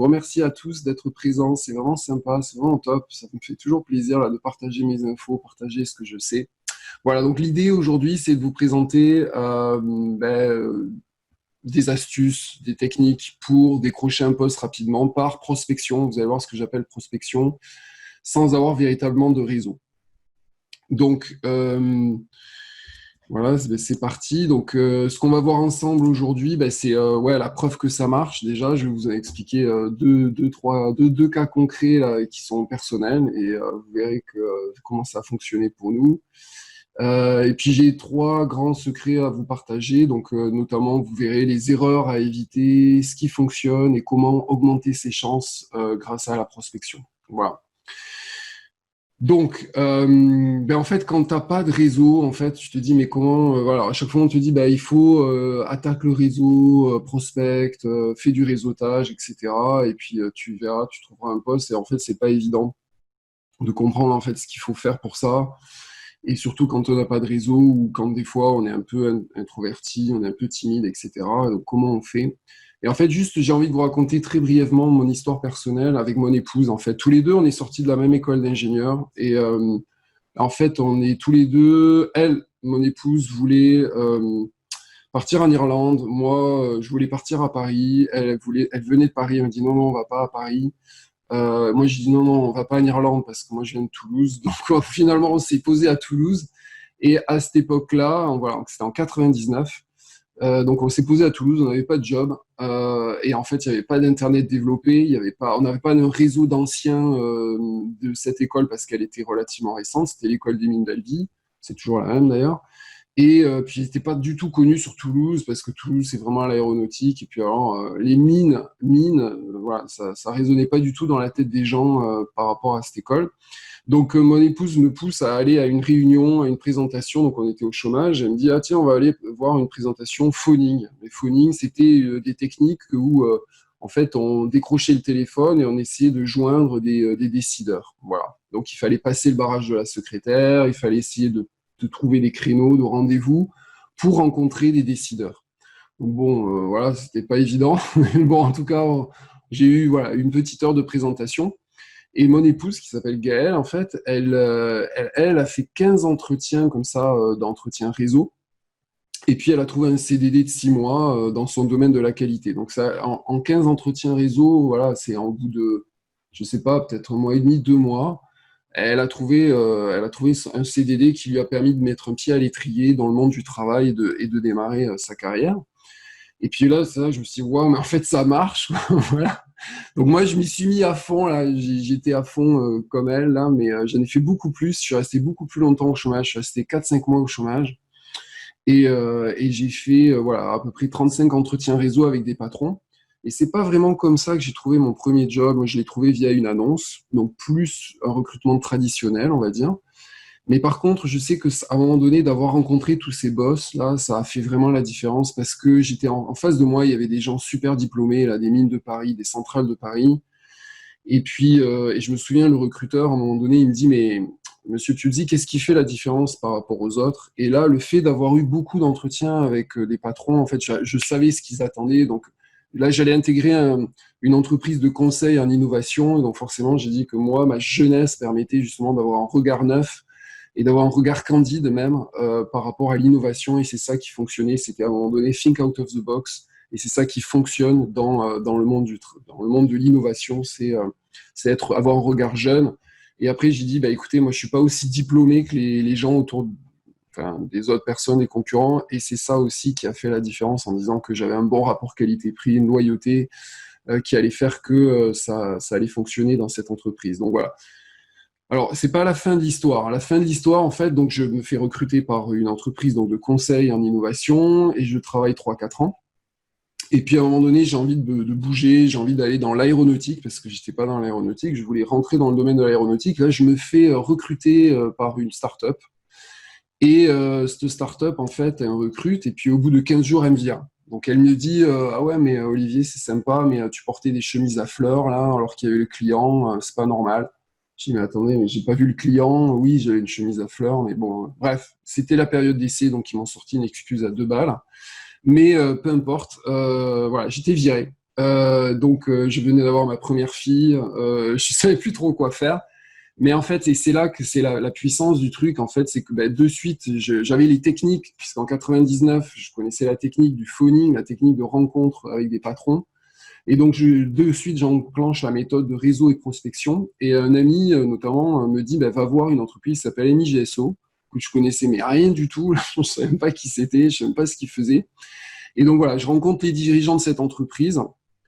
vous remercie à tous d'être présents. C'est vraiment sympa, c'est vraiment top. Ça me fait toujours plaisir là, de partager mes infos, partager ce que je sais. Voilà, donc l'idée aujourd'hui, c'est de vous présenter des astuces, des techniques pour décrocher un poste rapidement par prospection. Vous allez voir ce que j'appelle prospection, sans avoir véritablement de réseau. Donc, voilà, c'est parti. Donc, ce qu'on va voir ensemble aujourd'hui, c'est la preuve que ça marche. Déjà, je vais vous expliquer deux cas concrets là, qui sont personnels et vous verrez comment ça a fonctionné pour nous. Et puis, j'ai 3 grands secrets à vous partager. Donc, notamment, vous verrez les erreurs à éviter, ce qui fonctionne et comment augmenter ses chances grâce à la prospection. Voilà. Donc, en fait, quand tu n'as pas de réseau, en fait, tu te dis, mais comment, voilà, à chaque fois, on te dit, il faut attaque le réseau, prospecte, fais du réseautage, etc. Et puis, tu verras, tu trouveras un poste. Et en fait, c'est pas évident de comprendre, en fait, ce qu'il faut faire pour ça. Et surtout quand on n'a pas de réseau ou quand des fois, on est un peu introverti, on est un peu timide, etc. Donc, comment on fait? Et en fait, juste, j'ai envie de vous raconter très brièvement mon histoire personnelle avec mon épouse. En fait, tous les deux, on est sortis de la même école d'ingénieur. Et en fait, on est tous les deux. Elle, mon épouse, voulait partir en Irlande. Moi, je voulais partir à Paris. Elle venait de Paris. Elle me dit non, non, on va pas à Paris. Moi, je dis non, non, on va pas en Irlande parce que moi, je viens de Toulouse. Donc, finalement, on s'est posé à Toulouse. Et à cette époque-là, voilà, c'était en 99. Donc on s'est posé à Toulouse, on n'avait pas de job et en fait il n'y avait pas d'internet développé, on n'avait pas un réseau d'anciens de cette école parce qu'elle était relativement récente, c'était l'école des mines d'Albi, c'est toujours la même d'ailleurs. Et puis j'étais pas du tout connu sur Toulouse parce que Toulouse c'est vraiment l'aéronautique et puis alors les mines, voilà, ça résonnait pas du tout dans la tête des gens par rapport à cette école. Donc, mon épouse me pousse à aller à une réunion, à une présentation. Donc, on était au chômage. Elle me dit, ah tiens, on va aller voir une présentation phoning. Les phoning, c'était des techniques où, en fait, on décrochait le téléphone et on essayait de joindre des décideurs. Voilà. Donc, il fallait passer le barrage de la secrétaire. Il fallait essayer de trouver des créneaux de rendez-vous pour rencontrer des décideurs. Donc, bon, voilà, c'était pas évident. Bon, en tout cas, j'ai eu voilà, une petite heure de présentation. Et mon épouse, qui s'appelle Gaëlle, en fait, elle a fait 15 entretiens comme ça, d'entretien réseau. Et puis, elle a trouvé un CDD de 6 mois dans son domaine de la qualité. Donc, ça, en 15 entretiens réseau, voilà, c'est en bout de, je sais pas, peut-être 1 mois et demi, 2 mois, elle a trouvé un CDD qui lui a permis de mettre un pied à l'étrier dans le monde du travail et de démarrer sa carrière. Et puis là, ça, je me suis dit, waouh, mais en fait, ça marche. Voilà. Donc moi, je m'y suis mis à fond, là. J'étais à fond comme elle, là, mais j'en ai fait beaucoup plus. Je suis resté beaucoup plus longtemps au chômage. Je suis resté 4-5 mois au chômage. Et j'ai fait voilà, à peu près 35 entretiens réseau avec des patrons. Et c'est pas vraiment comme ça que j'ai trouvé mon premier job. Moi, je l'ai trouvé via une annonce, donc plus un recrutement traditionnel, on va dire. Mais par contre, je sais qu'à un moment donné, d'avoir rencontré tous ces boss, là, ça a fait vraiment la différence parce que j'étais en face de moi, il y avait des gens super diplômés, là, des mines de Paris, des centrales de Paris. Et puis, et je me souviens, le recruteur, à un moment donné, il me dit, mais monsieur Puzzi, qu'est-ce qui fait la différence par rapport aux autres? Et là, le fait d'avoir eu beaucoup d'entretiens avec des patrons, en fait, je savais ce qu'ils attendaient. Donc là, j'allais intégrer une entreprise de conseil en innovation. Et donc forcément, j'ai dit que moi, ma jeunesse permettait justement d'avoir un regard neuf et d'avoir un regard candide même par rapport à l'innovation. Et c'est ça qui fonctionnait. C'était à un moment donné, think out of the box. Et c'est ça qui fonctionne dans le monde dans le monde de l'innovation, c'est avoir un regard jeune. Et après, j'ai dit, écoutez, moi, je suis pas aussi diplômé que les gens autour des autres personnes, des concurrents. Et c'est ça aussi qui a fait la différence en disant que j'avais un bon rapport qualité-prix, une loyauté qui allait faire que ça allait fonctionner dans cette entreprise. Donc voilà. Alors, c'est pas la fin de l'histoire. À la fin de l'histoire, en fait, donc je me fais recruter par une entreprise donc, de conseil en innovation et je travaille 3-4 ans. Et puis à un moment donné, j'ai envie de bouger, j'ai envie d'aller dans l'aéronautique parce que j'étais pas dans l'aéronautique, je voulais rentrer dans le domaine de l'aéronautique. Là, je me fais recruter par une start-up. Et cette start-up, en fait, elle me recrute et puis au bout de 15 jours, elle me vire. Donc elle me dit ah ouais, mais Olivier, c'est sympa, mais tu portais des chemises à fleurs là, alors qu'il y avait le client, c'est pas normal. Je dis mais attendez, mais j'ai pas vu le client. Oui, j'avais une chemise à fleurs, mais bon, bref, c'était la période d'essai, donc ils m'ont sorti une excuse à 2 balles. Mais peu importe, voilà, j'étais viré. Je venais d'avoir ma première fille, je savais plus trop quoi faire. Mais en fait, et c'est là que c'est la puissance du truc, en fait, c'est que de suite, j'avais les techniques, puisqu'en 99, je connaissais la technique du phoning, la technique de rencontre avec des patrons. Et donc, de suite, j'enclenche la méthode de réseau et prospection. Et un ami, notamment, me dit, va voir une entreprise qui s'appelle MIGSO, que je connaissais, mais rien du tout. Je ne savais même pas qui c'était, je ne savais même pas ce qu'ils faisaient. Et donc, voilà, je rencontre les dirigeants de cette entreprise.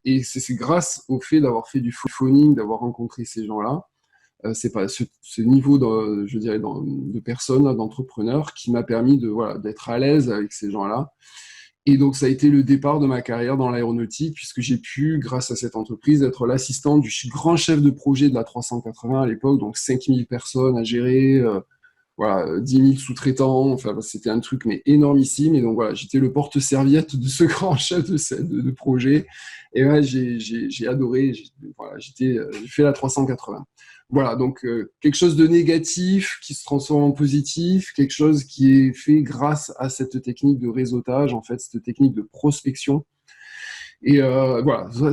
Et c'est grâce au fait d'avoir fait du phoning, d'avoir rencontré ces gens-là, c'est pas ce niveau je dirais de personnes, d'entrepreneurs qui m'a permis d'être à l'aise avec ces gens-là. Et donc ça a été le départ de ma carrière dans l'aéronautique, puisque j'ai pu, grâce à cette entreprise, être l'assistant du grand chef de projet de la 380 à l'époque, donc 5000 personnes à gérer, 10 000 sous-traitants, enfin c'était un truc mais énormissime. Et donc voilà, j'étais le porte-serviette de ce grand chef de projet. Et ouais, j'ai adoré, j'ai fait la 380. Voilà, donc quelque chose de négatif qui se transforme en positif, quelque chose qui est fait grâce à cette technique de réseautage, en fait, cette technique de prospection. Et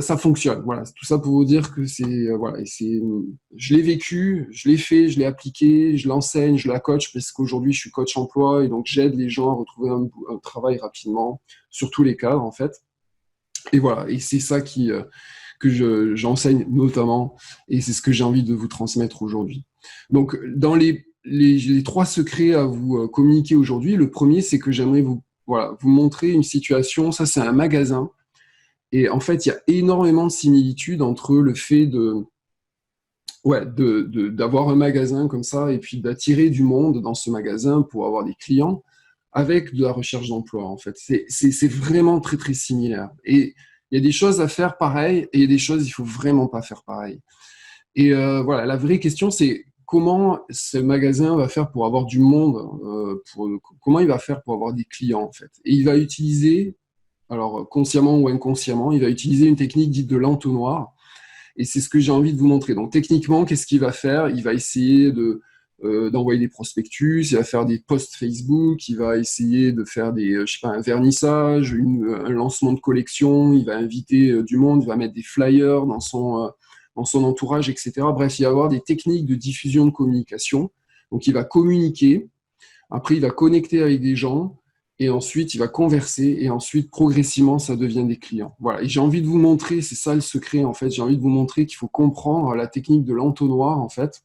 ça fonctionne. Voilà, tout ça pour vous dire que je l'ai vécu, je l'ai fait, je l'ai appliqué, je l'enseigne, je la coach parce qu'aujourd'hui je suis coach emploi et donc j'aide les gens à retrouver un travail rapidement sur tous les cadres en fait. Et voilà, et c'est ça que j'enseigne notamment et c'est ce que j'ai envie de vous transmettre aujourd'hui. Donc dans les trois secrets à vous communiquer aujourd'hui, le premier c'est que j'aimerais vous montrer une situation. Ça c'est un magasin. Et en fait, il y a énormément de similitudes entre le fait d'avoir un magasin comme ça et puis d'attirer du monde dans ce magasin pour avoir des clients avec de la recherche d'emploi, en fait. C'est vraiment très, très similaire. Et il y a des choses à faire pareil et il y a des choses il faut vraiment pas faire pareil. Et la vraie question, c'est comment ce magasin va faire pour avoir du monde, comment il va faire pour avoir des clients, en fait. Et il va utiliser, alors consciemment ou inconsciemment, il va utiliser une technique dite de l'entonnoir. Et c'est ce que j'ai envie de vous montrer. Donc techniquement, qu'est-ce qu'il va faire? Il va essayer d'envoyer des prospectus, il va faire des posts Facebook, il va essayer de faire un vernissage, un lancement de collection, il va inviter du monde, il va mettre des flyers dans son entourage, etc. Bref, il va y avoir des techniques de diffusion de communication. Donc il va communiquer, après il va connecter avec des gens, et ensuite, il va converser, et ensuite, progressivement, ça devient des clients. Voilà. Et j'ai envie de vous montrer, c'est ça le secret, en fait, j'ai envie de vous montrer qu'il faut comprendre la technique de l'entonnoir, en fait,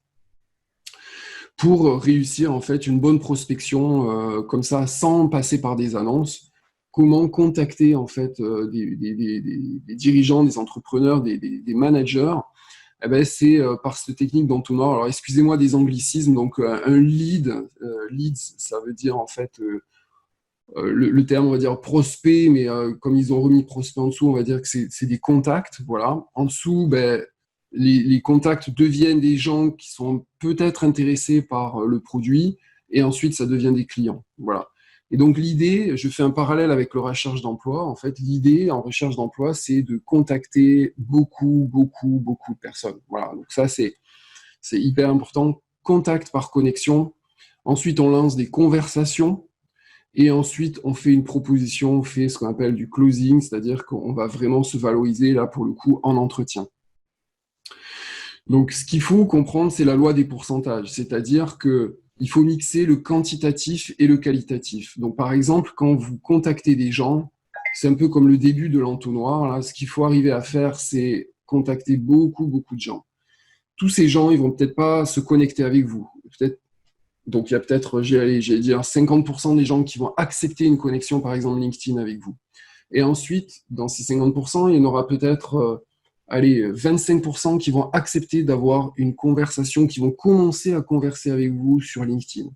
pour réussir, en fait, une bonne prospection, comme ça, sans passer par des annonces. Comment contacter, en fait, des dirigeants, des entrepreneurs, des managers. Eh ben, c'est par cette technique d'entonnoir. Alors, excusez-moi des anglicismes. Donc, un lead, leads, ça veut dire, en fait... le terme, on va dire prospect, mais comme ils ont remis prospect en dessous, on va dire que c'est des contacts. Voilà. En dessous, les contacts deviennent des gens qui sont peut-être intéressés par le produit, et ensuite, ça devient des clients. Voilà. Et donc, l'idée, je fais un parallèle avec le recherche d'emploi. En fait, l'idée en recherche d'emploi, c'est de contacter beaucoup, beaucoup, beaucoup de personnes. Voilà. Donc, ça, c'est hyper important. Contact par connexion. Ensuite, on lance des conversations. Et ensuite, on fait une proposition, on fait ce qu'on appelle du closing, c'est-à-dire qu'on va vraiment se valoriser, là, pour le coup, en entretien. Donc, ce qu'il faut comprendre, c'est la loi des pourcentages, c'est-à-dire qu'il faut mixer le quantitatif et le qualitatif. Donc, par exemple, quand vous contactez des gens, c'est un peu comme le début de l'entonnoir, là, ce qu'il faut arriver à faire, c'est contacter beaucoup, beaucoup de gens. Tous ces gens, ils vont peut-être pas se connecter avec vous. Donc, il y a peut-être, j'ai dire 50% des gens qui vont accepter une connexion, par exemple, LinkedIn avec vous. Et ensuite, dans ces 50%, il y en aura peut-être 25% qui vont accepter d'avoir une conversation, qui vont commencer à converser avec vous sur LinkedIn.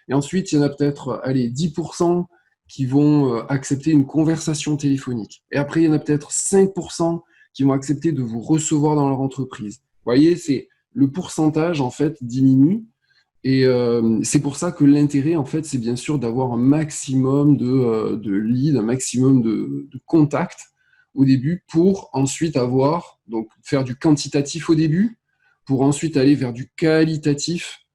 Et ensuite, il y en a peut-être 10% qui vont accepter une conversation téléphonique. Et après, il y en a peut-être 5% qui vont accepter de vous recevoir dans leur entreprise. Vous voyez, le pourcentage, en fait, diminue. Et c'est pour ça que l'intérêt, en fait, c'est bien sûr d'avoir un maximum de leads, un maximum de contacts au début pour ensuite faire du quantitatif au début, pour ensuite aller vers du qualitatif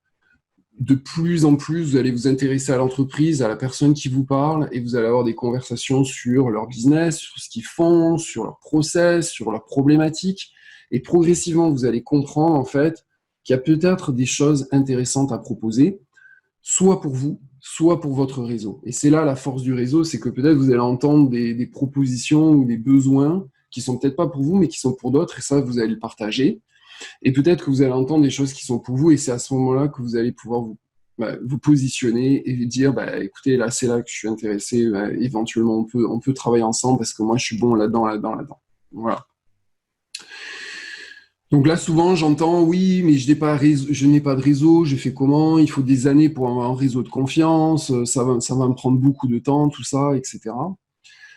de plus en plus, vous allez vous intéresser à l'entreprise, à la personne qui vous parle, et vous allez avoir des conversations sur leur business, sur ce qu'ils font, sur leur process, sur leurs problématiques. Et progressivement, vous allez comprendre en fait qu'il y a peut-être des choses intéressantes à proposer, soit pour vous, soit pour votre réseau. Et c'est là la force du réseau, c'est que peut-être vous allez entendre des propositions ou des besoins qui sont peut-être pas pour vous, mais qui sont pour d'autres, et ça, vous allez le partager. Et peut-être que vous allez entendre des choses qui sont pour vous, et c'est à ce moment-là que vous allez pouvoir vous positionner et dire, écoutez, là, c'est là que je suis intéressé, éventuellement, on peut travailler ensemble parce que moi, je suis bon là-dedans, là-dedans, là-dedans. Voilà. Donc là, souvent, j'entends, oui, mais je n'ai pas de réseau, je fais comment? Il faut des années pour avoir un réseau de confiance, ça va me prendre beaucoup de temps, tout ça, etc.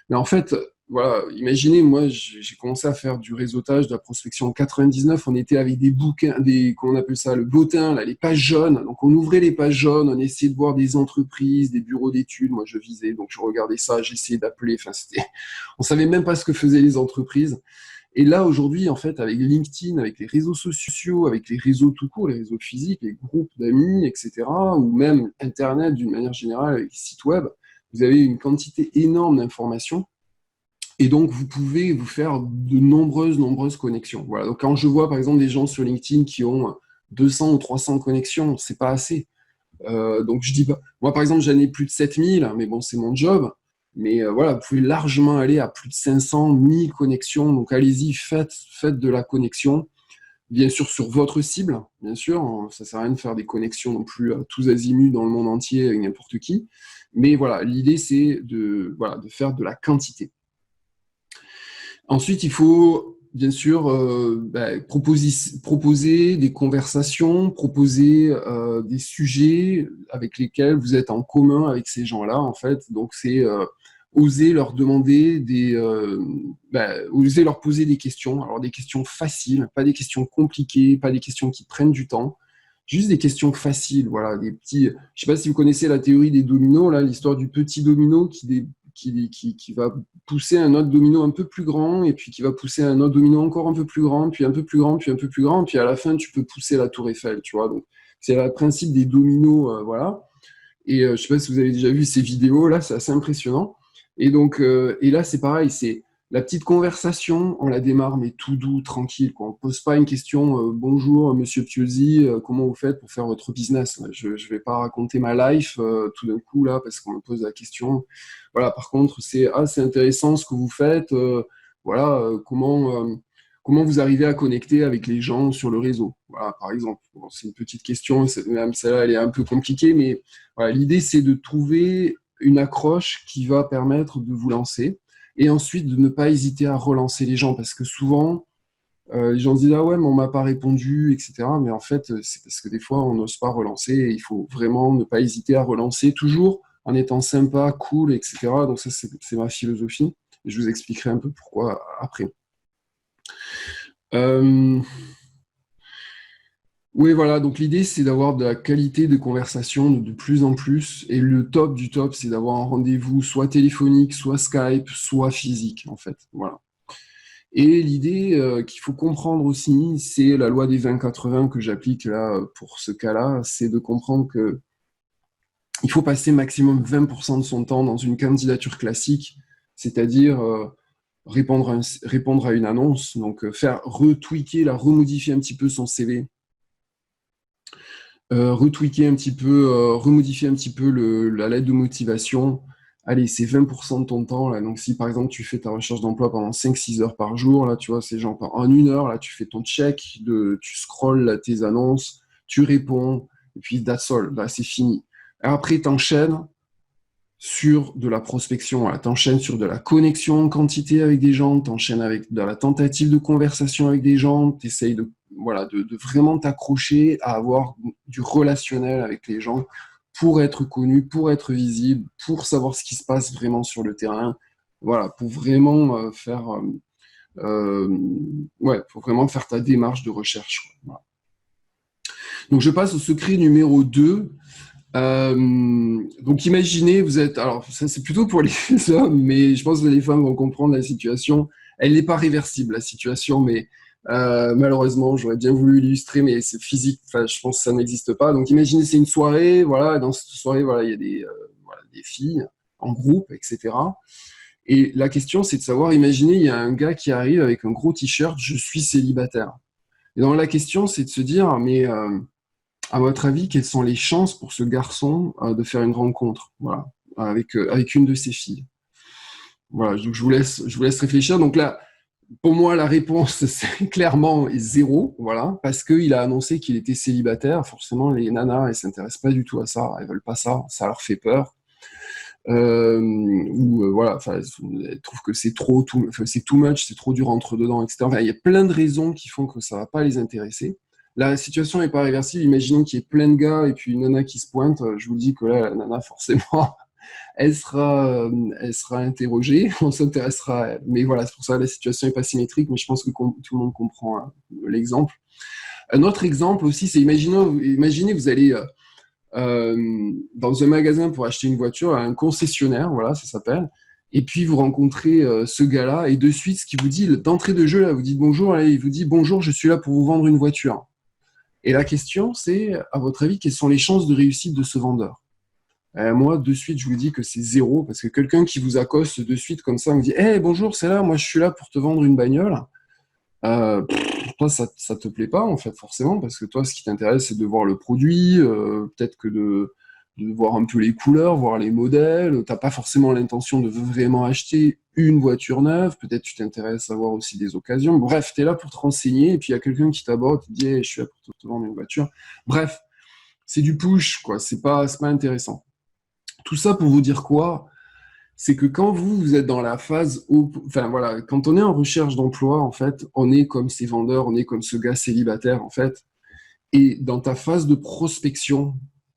Mais en fait, voilà, imaginez, moi, j'ai commencé à faire du réseautage, de la prospection en 99. On était avec des bouquins, comment on appelle ça, le bottin, là, les pages jaunes. Donc, on ouvrait les pages jaunes, on essayait de voir des entreprises, des bureaux d'études. Moi, je visais, donc je regardais ça, j'essayais d'appeler. Enfin, on savait même pas ce que faisaient les entreprises. Et là, aujourd'hui, en fait, avec LinkedIn, avec les réseaux sociaux, avec les réseaux tout court, les réseaux physiques, les groupes d'amis, etc., ou même Internet d'une manière générale, avec les sites web, vous avez une quantité énorme d'informations. Et donc, vous pouvez vous faire de nombreuses connexions. Voilà. Donc, quand je vois, par exemple, des gens sur LinkedIn qui ont 200 ou 300 connexions, c'est pas assez. Donc, je dis pas... Moi, par exemple, j'en ai plus de 7000, mais bon, c'est mon job. Mais voilà, vous pouvez largement aller à plus de 500, 1000 connexions. Donc, allez-y, faites de la connexion. Bien sûr, sur votre cible, bien sûr. Ça sert à rien de faire des connexions non plus à tous azimuts dans le monde entier avec n'importe qui. Mais voilà, l'idée, c'est de faire de la quantité. Ensuite, il faut bien sûr proposer des conversations, proposer des sujets avec lesquels vous êtes en commun avec ces gens-là, en fait. Donc, c'est oser leur demander oser leur poser des questions. Alors, des questions faciles, pas des questions compliquées, pas des questions qui prennent du temps. Juste des questions faciles, voilà, des petits... Je ne sais pas si vous connaissez la théorie des dominos, là, l'histoire du petit domino qui va pousser un autre domino un peu plus grand, et puis qui va pousser un autre domino encore un peu plus grand, puis un peu plus grand, puis un peu plus grand, puis à la fin, tu peux pousser la tour Eiffel, tu vois. Donc, c'est le principe des dominos, voilà. Et je ne sais pas si vous avez déjà vu ces vidéos, là, c'est assez impressionnant. Et donc, et là, c'est pareil, c'est la petite conversation, on la démarre, mais tout doux, tranquille, quoi. On ne pose pas une question, bonjour, monsieur Piozzi, comment vous faites pour faire votre business? Je ne vais pas raconter ma life tout d'un coup, là, parce qu'on me pose la question. Voilà, par contre, c'est intéressant ce que vous faites, voilà, comment vous arrivez à connecter avec les gens sur le réseau? Voilà, par exemple. Bon, c'est une petite question, même celle-là, elle est un peu compliquée, mais voilà, l'idée, c'est de trouver une accroche qui va permettre de vous lancer. Et ensuite, de ne pas hésiter à relancer les gens, parce que souvent, les gens se disent « Ah ouais, mais on ne m'a pas répondu, etc. » Mais en fait, c'est parce que des fois, on n'ose pas relancer, et il faut vraiment ne pas hésiter à relancer, toujours en étant sympa, cool, etc. Donc ça, c'est ma philosophie, et je vous expliquerai un peu pourquoi après. Oui, voilà, donc l'idée, c'est d'avoir de la qualité de conversation de plus en plus, et le top du top, c'est d'avoir un rendez-vous soit téléphonique, soit Skype, soit physique, en fait, voilà. Et l'idée qu'il faut comprendre aussi, c'est la loi des 20-80 que j'applique là pour ce cas-là, c'est de comprendre que il faut passer maximum 20% de son temps dans une candidature classique, c'est-à-dire répondre à une annonce, donc faire retweaker, remodifier un petit peu son CV, retweaker un petit peu, remodifier un petit peu la lettre de motivation. Allez, c'est 20% de ton temps, là. Donc, si par exemple, tu fais ta recherche d'emploi pendant 5-6 heures par jour, là, tu vois, c'est genre en 1 heure, là, tu fais ton check, tu scrolles là, tes annonces, tu réponds, et puis that's all, là, c'est fini. Et après, t'enchaînes sur de la prospection, t'enchaînes sur de la connexion en quantité avec des gens, t'enchaînes avec de la tentative de conversation avec des gens, t'essayes de vraiment t'accrocher à avoir du relationnel avec les gens pour être connu, pour être visible, pour savoir ce qui se passe vraiment sur le terrain, voilà, pour vraiment pour vraiment faire ta démarche de recherche. Voilà. Donc je passe au secret numéro 2. Donc imaginez, vous êtes, alors ça c'est plutôt pour les hommes, mais je pense que les femmes vont comprendre la situation. Elle n'est pas réversible, la situation, mais Malheureusement, j'aurais bien voulu l'illustrer, mais c'est physique. Enfin, je pense que ça n'existe pas. Donc, imaginez, c'est une soirée. Voilà, dans cette soirée, voilà, il y a voilà, des filles en groupe, etc. Et la question, c'est de savoir, imaginez, il y a un gars qui arrive avec un gros t-shirt, je suis célibataire. Et donc, la question, c'est de se dire, mais à votre avis, quelles sont les chances pour ce garçon de faire une rencontre, voilà, avec une de ses filles? Voilà, donc je vous laisse réfléchir. Donc là, pour moi, la réponse, c'est clairement zéro, voilà, parce qu'il a annoncé qu'il était célibataire. Forcément, les nanas, elles s'intéressent pas du tout à ça, elles veulent pas ça, ça leur fait peur. Ou voilà, enfin, elles trouvent que enfin, c'est too much, c'est trop dur entre dedans, etc. Enfin, il y a plein de raisons qui font que ça va pas les intéresser. La situation n'est pas réversible. Imaginons qu'il y ait plein de gars et puis une nana qui se pointe. Je vous dis que là, la nana, forcément, elle sera interrogée, on s'intéressera à elle. Mais voilà, c'est pour ça que la situation n'est pas symétrique, mais je pense que tout le monde comprend hein, l'exemple. Un autre exemple aussi, c'est imaginez vous allez dans un magasin pour acheter une voiture, à un concessionnaire, voilà, ça s'appelle, et puis vous rencontrez ce gars-là, et de suite, ce qu'il vous dit, d'entrée de jeu, là, vous dites bonjour, là, il vous dit bonjour, je suis là pour vous vendre une voiture. Et la question, c'est, à votre avis, quelles sont les chances de réussite de ce vendeur? Moi, de suite, je vous dis que c'est zéro, parce que quelqu'un qui vous accoste de suite comme ça, me dit hey, bonjour, c'est là, moi je suis là pour te vendre une bagnole. Toi, ça te plaît pas, en fait, forcément, parce que toi, ce qui t'intéresse, c'est de voir le produit, peut-être que de voir un peu les couleurs, voir les modèles. T'as pas forcément l'intention de vraiment acheter une voiture neuve, peut-être tu t'intéresses à voir aussi des occasions. Bref, tu es là pour te renseigner, et puis il y a quelqu'un qui t'aborde, qui te dit hey, je suis là pour te vendre une voiture. Bref, c'est du push, quoi, c'est pas intéressant. Tout ça pour vous dire quoi? C'est que quand vous êtes dans la phase enfin voilà, quand on est en recherche d'emploi, en fait, on est comme ces vendeurs, on est comme ce gars célibataire, en fait. Et dans ta phase de prospection,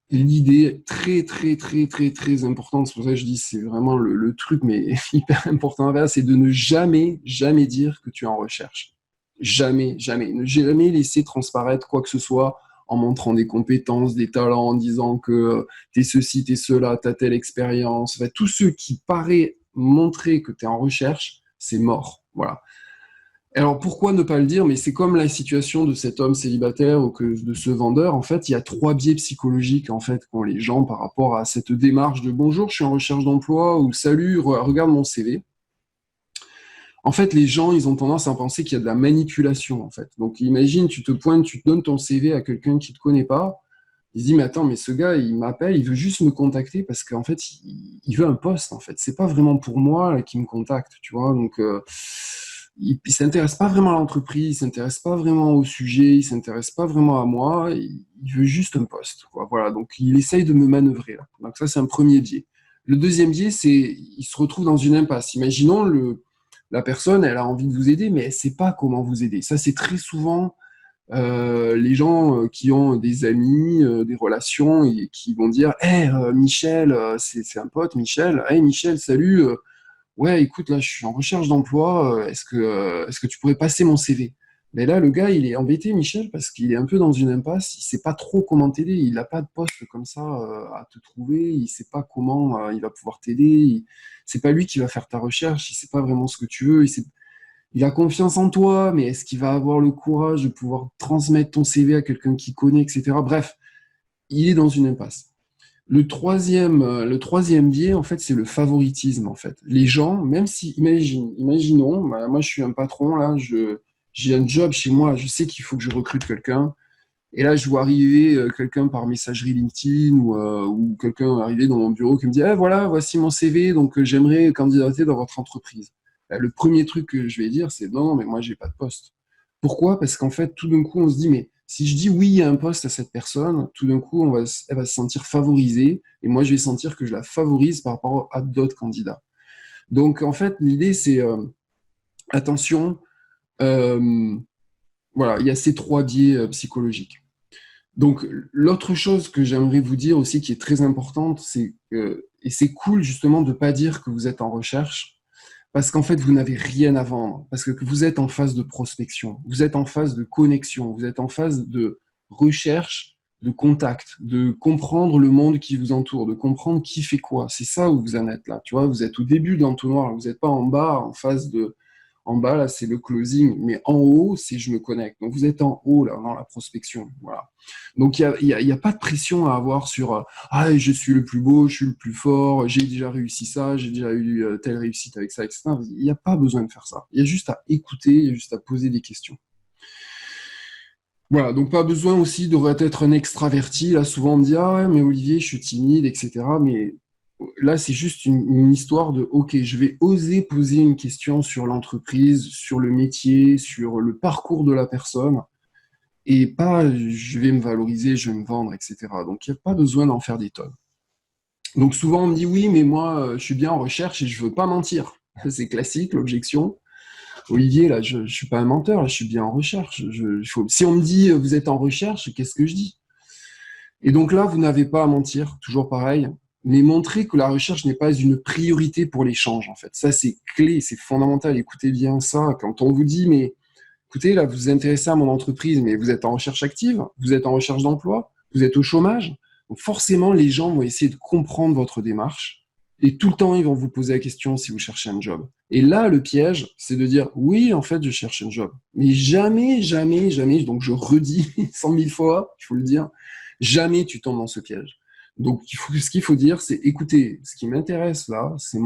l'idée très, très, très, très, très importante, c'est pour ça que je dis, c'est vraiment le truc, mais hyper important à faire, c'est de ne jamais, jamais dire que tu es en recherche. Jamais, jamais. Ne jamais laisser transparaître quoi que ce soit en montrant des compétences, des talents, en disant que t'es ceci, t'es cela, t'as telle expérience. Enfin, tout ce qui paraît montrer que tu es en recherche, c'est mort. Voilà. Alors pourquoi ne pas le dire? Mais c'est comme la situation de cet homme célibataire ou que de ce vendeur. En fait, il y a trois biais psychologiques en fait qu'ont les gens par rapport à cette démarche de bonjour, je suis en recherche d'emploi ou salut, regarde mon CV. En fait, les gens, ils ont tendance à penser qu'il y a de la manipulation en fait. Donc imagine, tu te pointes, tu te donnes ton CV à quelqu'un qui te connaît pas. Il se dit mais attends, mais ce gars, il m'appelle, il veut juste me contacter parce qu'en fait, il veut un poste en fait. C'est pas vraiment pour moi là, qui me contacte, tu vois. Donc il s'intéresse pas vraiment à l'entreprise, il s'intéresse pas vraiment au sujet, il s'intéresse pas vraiment à moi, il veut juste un poste, quoi. Voilà, donc il essaye de me manœuvrer là. Donc ça, c'est un premier biais. Le deuxième biais, c'est il se retrouve dans une impasse. Imaginons la personne, elle a envie de vous aider, mais elle sait pas comment vous aider. Ça, c'est très souvent les gens qui ont des amis, des relations, et qui vont dire hey, Michel, c'est un pote, Michel. Hey, Michel, salut. Ouais, écoute, là, je suis en recherche d'emploi. Est-ce que tu pourrais passer mon CV? Mais là, le gars, il est embêté, Michel, parce qu'il est un peu dans une impasse. Il sait pas trop comment t'aider. Il n'a pas de poste comme ça à te trouver. Il sait pas comment il va pouvoir t'aider. C'est pas lui qui va faire ta recherche. Il sait pas vraiment ce que tu veux. Il a confiance en toi, mais est-ce qu'il va avoir le courage de pouvoir transmettre ton CV à quelqu'un qui connaît, etc. Bref, il est dans une impasse. Le troisième biais, en fait, c'est le favoritisme, en fait. Les gens, même si, imaginons, bah, moi, je suis un patron, là, j'ai un job chez moi, je sais qu'il faut que je recrute quelqu'un, et là, je vois arriver quelqu'un par messagerie LinkedIn ou quelqu'un arriver dans mon bureau qui me dit, eh, voilà, voici mon CV, donc j'aimerais candidater dans votre entreprise. Le premier truc que je vais dire, c'est non, non, mais moi, j'ai pas de poste. Pourquoi? Parce qu'en fait, tout d'un coup, on se dit, mais si je dis oui à un poste à cette personne, tout d'un coup, elle va se sentir favorisée, et moi, je vais sentir que je la favorise par rapport à d'autres candidats. Donc, en fait, l'idée, c'est attention, euh, voilà, il y a ces trois biais psychologiques. Donc, l'autre chose que j'aimerais vous dire aussi qui est très importante, c'est que, et c'est cool justement de ne pas dire que vous êtes en recherche, parce qu'en fait, vous n'avez rien à vendre, parce que vous êtes en phase de prospection, vous êtes en phase de connexion, vous êtes en phase de recherche, de contact, de comprendre le monde qui vous entoure, de comprendre qui fait quoi. C'est ça où vous en êtes là, tu vois, vous êtes au début de l'entonnoir, vous n'êtes pas en bas, en phase de En bas, là, c'est le closing, mais en haut, c'est je me connecte. Donc, vous êtes en haut, là, dans la prospection. Voilà. Donc, il y a pas de pression à avoir sur ah, je suis le plus beau, je suis le plus fort, j'ai déjà réussi ça, j'ai déjà eu telle réussite avec ça, etc. Il n'y a pas besoin de faire ça. Il y a juste à écouter, il y a juste à poser des questions. Voilà, donc pas besoin aussi de être un extraverti. Là, souvent on me dit, ah ouais, mais Olivier, je suis timide, etc. Mais là, c'est juste une histoire de, ok, je vais oser poser une question sur l'entreprise, sur le métier, sur le parcours de la personne, et pas, je vais me valoriser, je vais me vendre, etc. Donc, il n'y a pas besoin d'en faire des tonnes. Donc, souvent, on me dit, oui, mais moi, je suis bien en recherche et je veux pas mentir. C'est classique, l'objection. Olivier, là, je ne suis pas un menteur, là, je suis bien en recherche. Si on me dit vous êtes en recherche, qu'est-ce que je dis? Et donc là, vous n'avez pas à mentir, toujours pareil, mais montrer que la recherche n'est pas une priorité pour l'échange, en fait. Ça, c'est clé, c'est fondamental. Écoutez bien ça. Quand on vous dit, mais écoutez, là, vous vous intéressez à mon entreprise, mais vous êtes en recherche active, vous êtes en recherche d'emploi, vous êtes au chômage. Donc forcément, les gens vont essayer de comprendre votre démarche et tout le temps, ils vont vous poser la question si vous cherchez un job. Et là, le piège, c'est de dire oui, en fait, je cherche un job. Mais jamais, jamais, jamais, donc je redis 100 000 fois, il faut le dire, jamais tu tombes dans ce piège. Donc, ce qu'il faut dire, c'est écoutez, ce qui m'intéresse là, c'est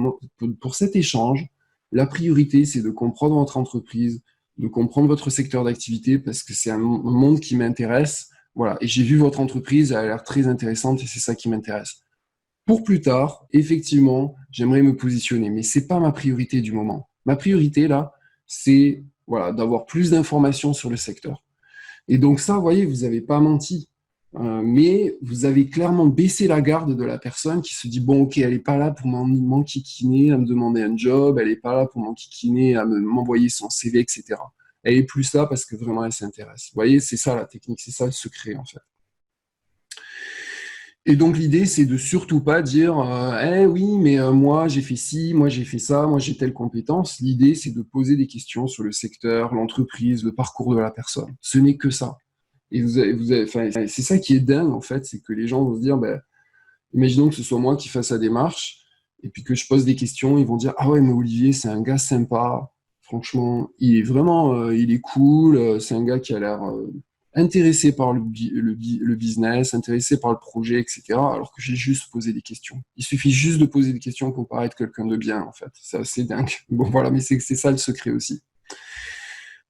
pour cet échange, la priorité, c'est de comprendre votre entreprise, de comprendre votre secteur d'activité parce que c'est un monde qui m'intéresse. Voilà. Et j'ai vu votre entreprise, elle a l'air très intéressante et c'est ça qui m'intéresse. Pour plus tard, effectivement, j'aimerais me positionner, mais c'est pas ma priorité du moment. Ma priorité là, c'est voilà, d'avoir plus d'informations sur le secteur. Et donc ça, vous voyez, vous n'avez pas menti, mais vous avez clairement baissé la garde de la personne qui se dit bon, ok, elle n'est pas là pour m'enquiquiner, à me demander un job, elle n'est pas là pour m'enquiquiner, à m'envoyer son CV, etc. Elle est plus là parce que vraiment elle s'intéresse. Vous voyez, c'est ça la technique, c'est ça le secret en fait. Et donc l'idée, c'est de surtout pas dire eh oui, mais moi j'ai fait ci, moi j'ai fait ça, moi j'ai telle compétence. L'idée, c'est de poser des questions sur le secteur, l'entreprise, le parcours de la personne. Ce n'est que ça. Et enfin, c'est ça qui est dingue en fait, c'est que les gens vont se dire, ben, imaginons que ce soit moi qui fasse la démarche, et puis que je pose des questions, ils vont dire ah ouais, mais Olivier, c'est un gars sympa. Franchement, il est vraiment, il est cool. C'est un gars qui a l'air intéressé par le business, intéressé par le projet, etc. Alors que j'ai juste posé des questions. Il suffit juste de poser des questions pour paraître quelqu'un de bien, en fait. C'est assez dingue. Bon, voilà, mais c'est ça le secret aussi.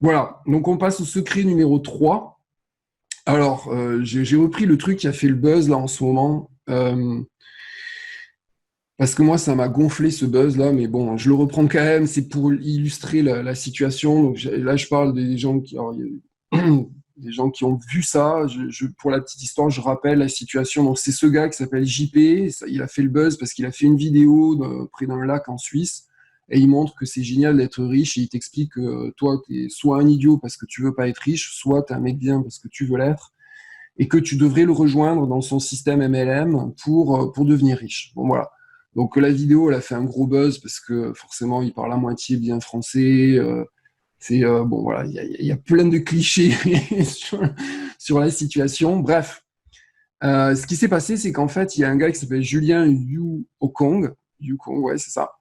Voilà, donc on passe au secret numéro 3. Alors, j'ai repris le truc qui a fait le buzz là en ce moment. Parce que moi, ça m'a gonflé ce buzz-là, mais bon, je le reprends quand même, c'est pour illustrer la situation. Donc là, je parle des gens qui, alors, des gens qui ont vu ça. Pour la petite histoire, je rappelle la situation. Donc c'est ce gars qui s'appelle JP, il a fait le buzz parce qu'il a fait une vidéo près d'un lac en Suisse, et il montre que c'est génial d'être riche, et il t'explique que toi, tu es soit un idiot parce que tu veux pas être riche, soit tu es un mec bien parce que tu veux l'être, et que tu devrais le rejoindre dans son système MLM pour devenir riche. Bon, voilà. Donc la vidéo, elle a fait un gros buzz parce que forcément, il parle à moitié bien français. Bon, voilà, il y a plein de clichés sur la situation. Bref, ce qui s'est passé, c'est qu'en fait, il y a un gars qui s'appelle Julien Yukong, ouais, c'est ça,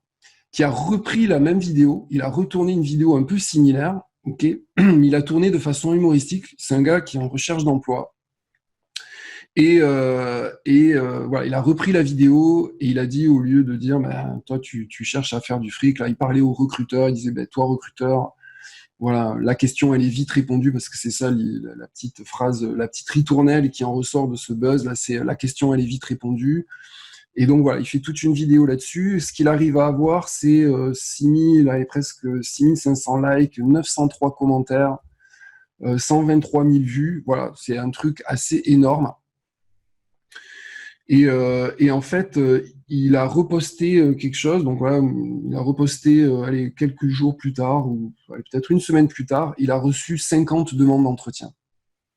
qui a repris la même vidéo. Il a retourné une vidéo un peu similaire. Ok, il a tourné de façon humoristique. C'est un gars qui est en recherche d'emploi. Voilà, il a repris la vidéo et il a dit, au lieu de dire, bah, toi, tu cherches à faire du fric, là, il parlait aux recruteurs, il disait, bah, toi, recruteur, voilà, la question, elle est vite répondue parce que c'est ça, la petite phrase, la petite ritournelle qui en ressort de ce buzz, là, c'est la question, elle est vite répondue. Et donc, voilà, il fait toute une vidéo là-dessus. Ce qu'il arrive à avoir, c'est 6000, presque 6500 likes, 903 commentaires, 123 000 vues. Voilà, c'est un truc assez énorme. Et en fait, il a reposté quelque chose. Donc voilà, il a reposté quelques jours plus tard, ou peut-être une semaine plus tard, il a reçu 50 demandes d'entretien.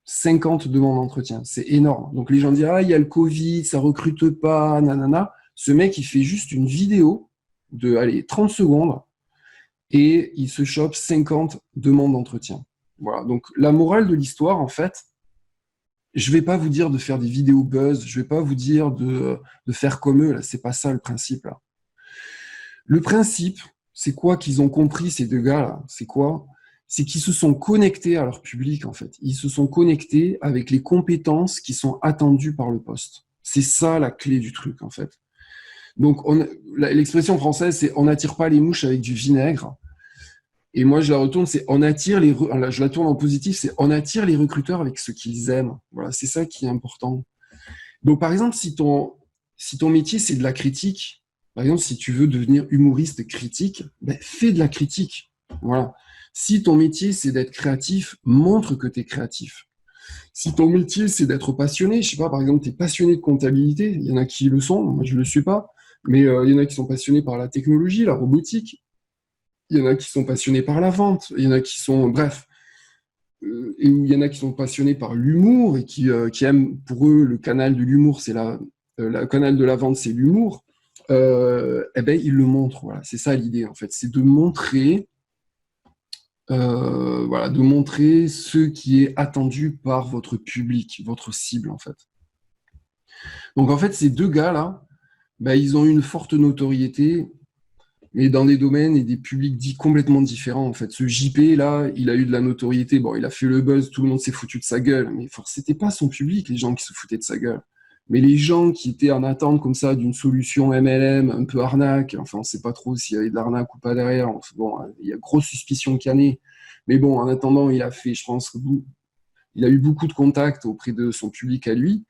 50 demandes d'entretien, c'est énorme. Donc les gens disent ah, il y a le Covid, ça recrute pas, nanana. Ce mec, il fait juste une vidéo de 30 secondes et il se chope 50 demandes d'entretien. Voilà. Donc la morale de l'histoire, en fait, je vais pas vous dire de faire des vidéos buzz, je vais pas vous dire de faire comme eux, là, c'est pas ça le principe, là. Le principe, c'est quoi qu'ils ont compris, ces deux gars-là? C'est quoi? C'est qu'ils se sont connectés à leur public, en fait. Ils se sont connectés avec les compétences qui sont attendues par le poste. C'est ça la clé du truc, en fait. Donc, l'expression française, c'est on n'attire pas les mouches avec du vinaigre. Et moi, je la retourne, c'est on attire je la tourne en positif, c'est on attire les recruteurs avec ce qu'ils aiment. Voilà, c'est ça qui est important. Donc, par exemple, si ton métier, c'est de la critique, par exemple, si tu veux devenir humoriste critique, ben, fais de la critique. Voilà. Si ton métier, c'est d'être créatif, montre que tu es créatif. Si ton métier, c'est d'être passionné, je sais pas, par exemple, tu es passionné de comptabilité, il y en a qui le sont, moi je ne le suis pas, mais il y en a qui sont passionnés par la technologie, la robotique, il y en a qui sont passionnés par la vente, il y en a qui sont, bref, et il y en a qui sont passionnés par l'humour et qui aiment, pour eux, le canal de l'humour, c'est le canal de la vente, c'est l'humour. Eh ben, ils le montrent. Voilà. C'est ça l'idée, en fait. C'est de montrer, voilà, de montrer ce qui est attendu par votre public, votre cible, en fait. Donc, en fait, ces deux gars-là, ben, ils ont une forte notoriété, mais dans des domaines et des publics dits complètement différents, en fait. Ce JP, là, il a eu de la notoriété. Bon, il a fait le buzz, tout le monde s'est foutu de sa gueule, mais c'était pas son public, les gens qui se foutaient de sa gueule. Mais les gens qui étaient en attente comme ça d'une solution MLM, un peu arnaque, enfin on ne sait pas trop s'il y avait de l'arnaque ou pas derrière, enfin, bon, il y a grosse suspicion qu'il y en ait. Mais bon, en attendant, il a fait, je pense, il a eu beaucoup de contacts auprès de son public à lui.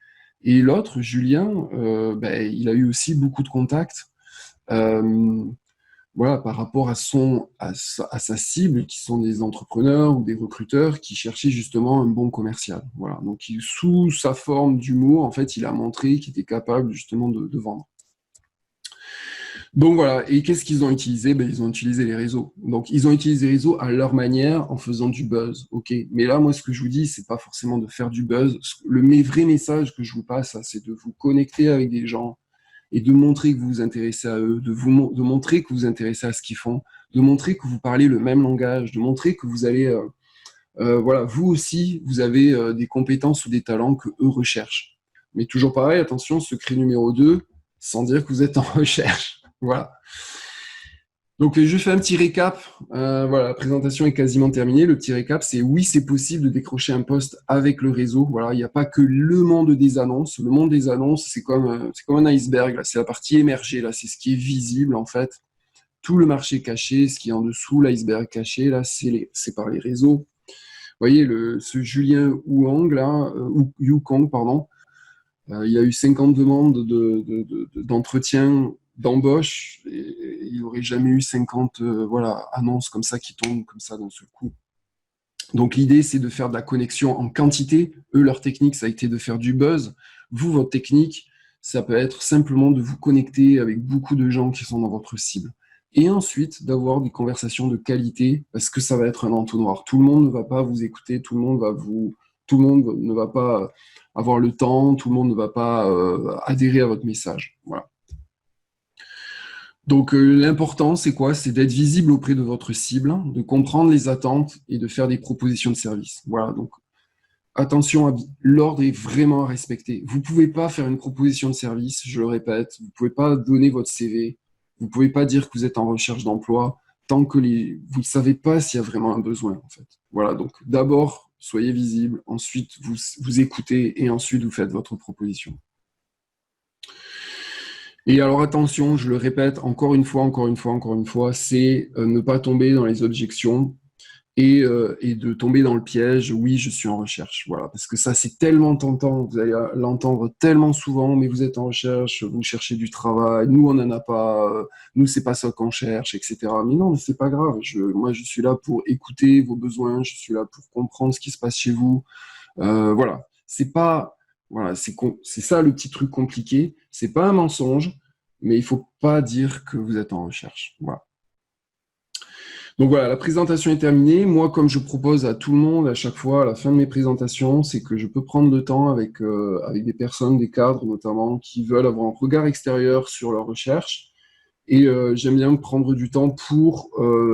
Et l'autre, Julien, ben, il a eu aussi beaucoup de contacts. Voilà, par rapport à sa cible, qui sont des entrepreneurs ou des recruteurs qui cherchaient justement un bon commercial. Voilà. Donc, sous sa forme d'humour, en fait, il a montré qu'il était capable justement de vendre. Donc voilà, et qu'est-ce qu'ils ont utilisé? Ben, ils ont utilisé les réseaux. Donc, ils ont utilisé les réseaux à leur manière en faisant du buzz. Ok, mais là, moi, ce que je vous dis, c'est pas forcément de faire du buzz. Le vrai message que je vous passe, c'est de vous connecter avec des gens, et de montrer que vous vous intéressez à eux, de montrer que vous vous intéressez à ce qu'ils font, de montrer que vous parlez le même langage, de montrer que vous allez, voilà, vous aussi, vous avez des compétences ou des talents que eux recherchent. Mais toujours pareil, attention, secret numéro 2, sans dire que vous êtes en recherche. Voilà. Donc, je fais un petit récap. Voilà, la présentation est quasiment terminée. Le petit récap, c'est oui, c'est possible de décrocher un poste avec le réseau. Voilà, il n'y a pas que le monde des annonces. Le monde des annonces, c'est comme un iceberg. C'est la partie émergée. Là, c'est ce qui est visible en fait. Tout le marché caché, ce qui est en dessous, l'iceberg caché, là, c'est par les réseaux. Vous voyez, ce Julien Huang, là, Yukong, pardon, il a eu 50 demandes d'entretien d'embauche, et il n'aurait jamais eu 50 voilà, annonces comme ça qui tombent comme ça d'un seul coup. Donc l'idée, c'est de faire de la connexion en quantité. Eux, leur technique, ça a été de faire du buzz. Vous, votre technique, ça peut être simplement de vous connecter avec beaucoup de gens qui sont dans votre cible. Et ensuite, d'avoir des conversations de qualité, parce que ça va être un entonnoir. Tout le monde ne va pas vous écouter, tout le monde ne va pas avoir le temps, tout le monde ne va pas adhérer à votre message. Voilà. Donc l'important, c'est quoi? C'est d'être visible auprès de votre cible, de comprendre les attentes et de faire des propositions de service. Voilà, donc attention, l'ordre est vraiment à respecter. Vous ne pouvez pas faire une proposition de service, je le répète, vous ne pouvez pas donner votre CV, vous ne pouvez pas dire que vous êtes en recherche d'emploi tant que vous ne savez pas s'il y a vraiment un besoin, en fait. Voilà, donc d'abord, soyez visible, ensuite vous écoutez et ensuite vous faites votre proposition. Et alors attention, je le répète encore une fois, c'est ne pas tomber dans les objections et de tomber dans le piège. Oui, je suis en recherche. Voilà, parce que ça, c'est tellement tentant. Vous allez l'entendre tellement souvent. Mais vous êtes en recherche, vous cherchez du travail. Nous, on n'en a pas. Nous, c'est pas ça qu'on cherche, etc. Mais non, c'est pas grave. Moi, je suis là pour écouter vos besoins. Je suis là pour comprendre ce qui se passe chez vous. Voilà, c'est pas. Voilà, c'est ça le petit truc compliqué. C'est pas un mensonge, mais il faut pas dire que vous êtes en recherche. Voilà. Donc voilà, la présentation est terminée. Moi, comme je propose à tout le monde à chaque fois, à la fin de mes présentations, c'est que je peux prendre le temps avec des personnes, des cadres notamment, qui veulent avoir un regard extérieur sur leur recherche. Et j'aime bien prendre du temps pour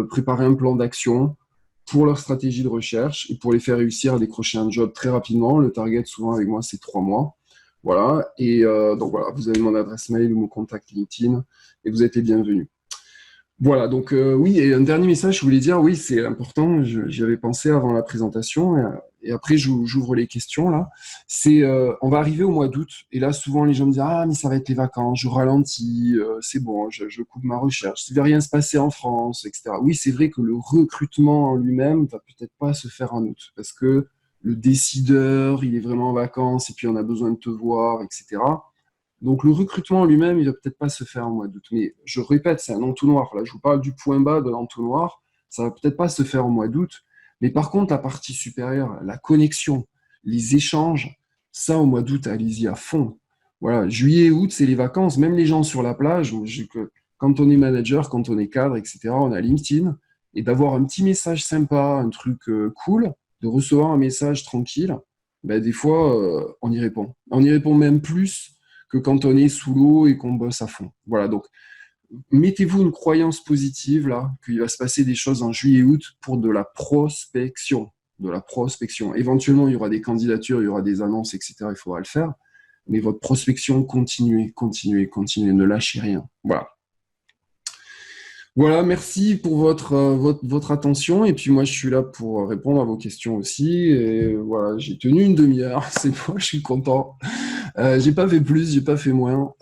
préparer un plan d'action pour leur stratégie de recherche et pour les faire réussir à décrocher un job très rapidement. Le target, souvent avec moi, c'est 3 mois. Voilà. Et donc voilà, vous avez mon adresse mail ou mon contact LinkedIn et vous êtes les bienvenus. Voilà, donc oui, et un dernier message, je voulais dire, oui, c'est important, j'y avais pensé avant la présentation, et après j'ouvre les questions là. C'est, on va arriver au mois d'août, et là souvent les gens me disent, ah mais ça va être les vacances, je ralentis, c'est bon, je coupe ma recherche, il ne va rien se passer en France, etc. Oui, c'est vrai que le recrutement en lui-même va peut-être pas se faire en août, parce que le décideur, il est vraiment en vacances, et puis on a besoin de te voir, etc. Donc le recrutement en lui-même, il va peut-être pas se faire en mois d'août. Mais je répète, c'est un entonnoir. Là, je vous parle du point bas de l'entonnoir. Ça va peut-être pas se faire en mois d'août. Mais par contre, la partie supérieure, la connexion, les échanges, ça, au mois d'août, allez-y à fond. Voilà, juillet, août, c'est les vacances. Même les gens sur la plage, quand on est manager, quand on est cadre, etc., on a LinkedIn. Et d'avoir un petit message sympa, un truc cool, de recevoir un message tranquille, ben, des fois, on y répond. On y répond même plus que quand on est sous l'eau et qu'on bosse à fond. Voilà, donc mettez-vous une croyance positive là, qu'il va se passer des choses en juillet-août pour de la prospection. De la prospection. Éventuellement, il y aura des candidatures, il y aura des annonces, etc. Il faudra le faire. Mais votre prospection, continuez, continuez, continuez, ne lâchez rien. Voilà. Voilà, merci pour votre attention. Et puis moi, je suis là pour répondre à vos questions aussi. Et voilà, j'ai tenu une demi-heure. C'est bon, je suis content. J'ai pas fait plus, j'ai pas fait moins.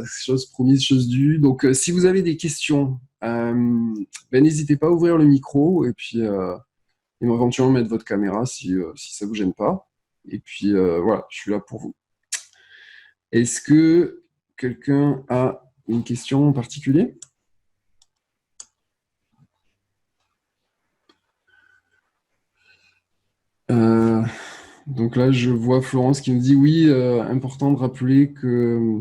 Chose promise, chose due. Donc, si vous avez des questions, ben, n'hésitez pas à ouvrir le micro et puis éventuellement mettre votre caméra si ça vous gêne pas. Et puis voilà, je suis là pour vous. Est-ce que quelqu'un a une question en particulier? Euh, donc là, je vois Florence qui me dit oui, important de rappeler que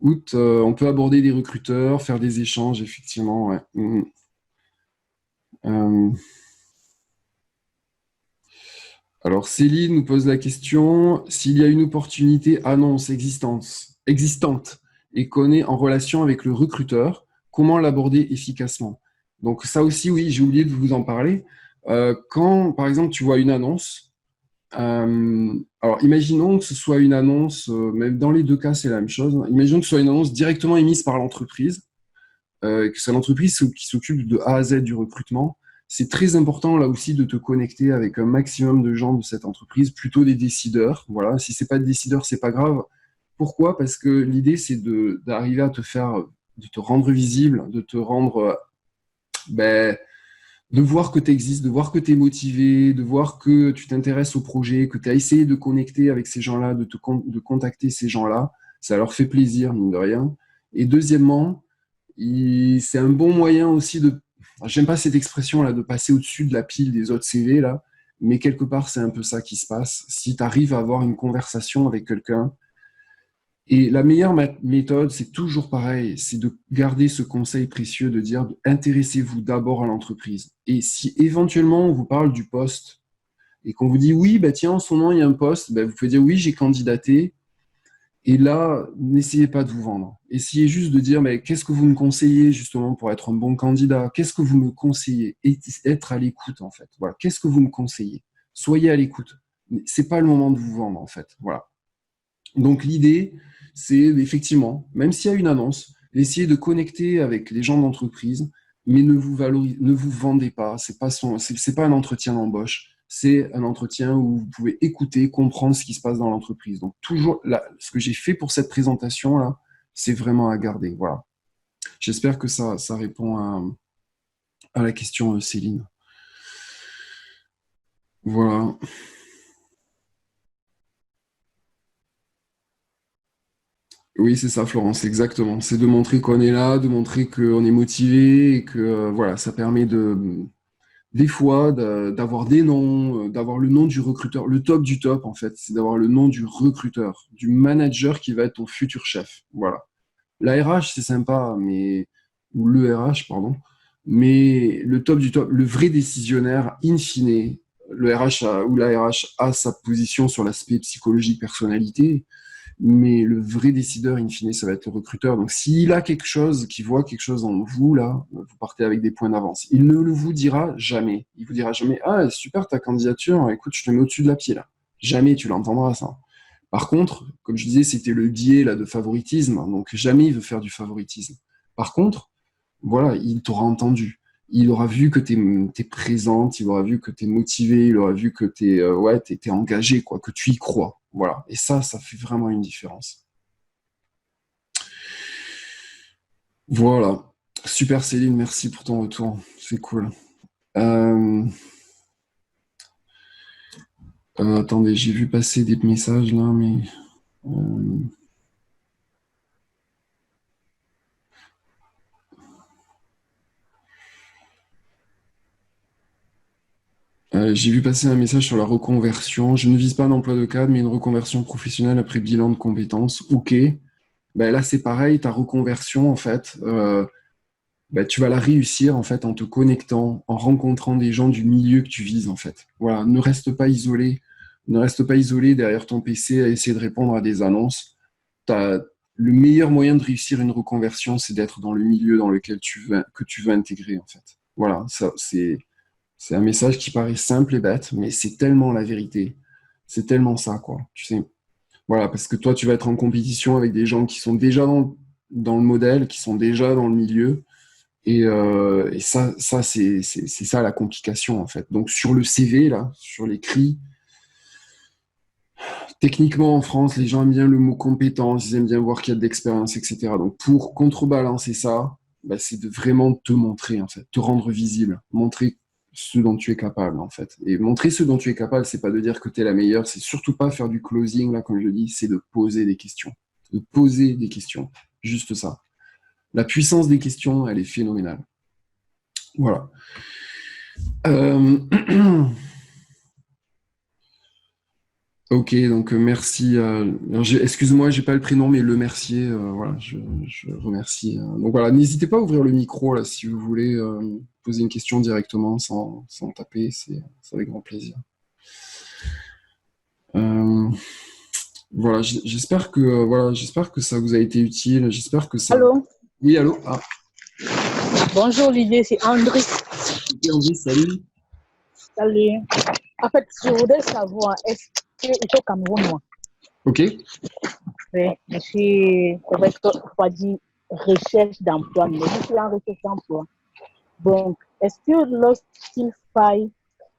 août, on peut aborder des recruteurs, faire des échanges, effectivement. Ouais. Euh, alors, Céline nous pose la question, s'il y a une opportunité annonce existante et qu'on est en relation avec le recruteur, comment l'aborder efficacement? Donc ça aussi, oui, j'ai oublié de vous en parler. Quand, par exemple, tu vois une annonce, alors imaginons que ce soit une annonce, même dans les deux cas, c'est la même chose. Imaginons que ce soit une annonce directement émise par l'entreprise, que c'est l'entreprise qui s'occupe de A à Z du recrutement. C'est très important là aussi de te connecter avec un maximum de gens de cette entreprise, plutôt des décideurs. Voilà, si c'est pas des décideurs, c'est pas grave. Pourquoi? Parce que l'idée c'est d'arriver à te faire, de te rendre visible, de te rendre, ben, de voir que tu existes, de voir que tu es motivé, de voir que tu t'intéresses au projet, que tu as essayé de connecter avec ces gens-là, de contacter ces gens-là. Ça leur fait plaisir, mine de rien. Et deuxièmement, c'est un bon moyen aussi de, j'aime pas cette expression là, de passer au-dessus de la pile des autres CV là, mais quelque part c'est un peu ça qui se passe. Si tu arrives à avoir une conversation avec quelqu'un, et la meilleure méthode, c'est toujours pareil, c'est de garder ce conseil précieux de dire intéressez-vous d'abord à l'entreprise. Et si éventuellement on vous parle du poste et qu'on vous dit oui, bah tiens, en ce moment il y a un poste, bah, vous pouvez dire oui, j'ai candidaté, et là, n'essayez pas de vous vendre. Essayez juste de dire, mais qu'est-ce que vous me conseillez justement pour être un bon candidat? Qu'est-ce que vous me conseillez? Et être à l'écoute, en fait. Voilà. Qu'est-ce que vous me conseillez? Soyez à l'écoute. C'est pas le moment de vous vendre, en fait. Voilà. Donc, l'idée, c'est effectivement, même s'il y a une annonce, essayez de connecter avec les gens d'entreprise, mais ne vous vendez pas. C'est pas un entretien d'embauche. C'est un entretien où vous pouvez écouter, comprendre ce qui se passe dans l'entreprise. Donc, toujours, là, ce que j'ai fait pour cette présentation-là, c'est vraiment à garder. Voilà. J'espère que ça répond à la question, Céline. Voilà. Oui, c'est ça, Florence, exactement. C'est de montrer qu'on est là, de montrer qu'on est motivé et que voilà, ça permet des fois d'avoir des noms, d'avoir le nom du recruteur. Le top du top, en fait, c'est d'avoir le nom du recruteur, du manager qui va être ton futur chef. Voilà. La RH, c'est sympa, mais ou le RH, pardon. Mais le top du top, le vrai décisionnaire, in fine, le RH ou la RH a sa position sur l'aspect psychologique, personnalité, mais le vrai décideur, in fine, ça va être le recruteur. Donc, s'il a quelque chose, qu'il voit quelque chose en vous, là, vous partez avec des points d'avance. Il ne le vous dira jamais. Il vous dira jamais, ah, super ta candidature, écoute, je te mets au-dessus de la pied, là. Jamais tu l'entendras, ça. Par contre, comme je disais, c'était le biais, là, de favoritisme. Donc, jamais il veut faire du favoritisme. Par contre, voilà, il t'aura entendu. Il aura vu que tu es présente, il aura vu que tu es motivé, il aura vu que tu es, ouais, t'es engagé, quoi, que tu y crois. Voilà. Et ça fait vraiment une différence. Voilà. Super Céline, merci pour ton retour. C'est cool. Euh, attendez, j'ai vu passer des messages là, mais euh, j'ai vu passer un message sur la reconversion. Je ne vise pas un emploi de cadre, mais une reconversion professionnelle après bilan de compétences. Ok. Ben là, c'est pareil, ta reconversion, en fait, ben, tu vas la réussir en fait en te connectant, en rencontrant des gens du milieu que tu vises en fait. Voilà, ne reste pas isolé, ne reste pas isolé derrière ton PC à essayer de répondre à des annonces. Le meilleur moyen de réussir une reconversion, c'est d'être dans le milieu dans lequel que tu veux intégrer en fait. Voilà, ça c'est un message qui paraît simple et bête, mais c'est tellement la vérité. C'est tellement ça quoi. Tu sais. Voilà, parce que toi, tu vas être en compétition avec des gens qui sont déjà dans le modèle, qui sont déjà dans le milieu. Et ça c'est ça la complication en fait. Donc sur le CV, là, sur l'écrit, techniquement en France, les gens aiment bien le mot compétence, ils aiment bien voir qu'il y a de l'expérience, etc. Donc pour contrebalancer ça, bah, c'est de vraiment te montrer en fait, te rendre visible, montrer ce dont tu es capable en fait. Et montrer ce dont tu es capable, c'est pas de dire que tu es la meilleure, c'est surtout pas faire du closing, là, comme je dis, c'est de poser des questions. De poser des questions. Juste ça. La puissance des questions, elle est phénoménale. Voilà. Euh, Ok, donc merci. Excuse-moi, j'ai pas le prénom, mais Le Mercier, voilà, je remercie. Donc voilà, n'hésitez pas à ouvrir le micro là si vous voulez poser une question directement sans taper, c'est avec grand plaisir. Euh, voilà, j'espère que ça vous a été utile. J'espère que ça. Allô, Oui, allô. Ah, bonjour Olivier, c'est André. ok, André, salut. Salut. En fait, je voudrais savoir, est-ce que je suis au Cameroun, moi? Ok. Oui, je suis, c'est vrai que on va dire recherche d'emploi, mais je suis en recherche d'emploi. Donc, est-ce que lorsqu'il faille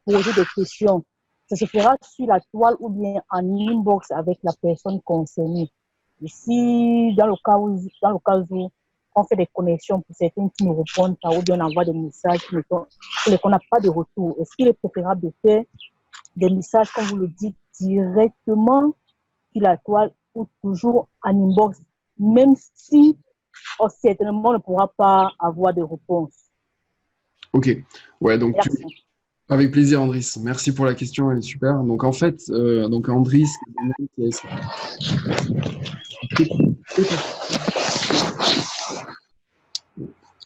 poser des questions, ça se fera sur la toile ou bien en inbox avec la personne concernée? Ici, dans le cas où on fait des connexions pour certains qui nous répondent pas ou bien on envoie des messages pour lesquels on n'a pas de retour, est-ce qu'il est préférable de faire des messages, comme vous le dites, directement sur la toile ou toujours en inbox, même si certainement on ne pourra pas avoir de réponse? Ok. Ouais, donc Merci. avec plaisir, Andris. Merci pour la question, elle est super. Donc en fait, donc Andris,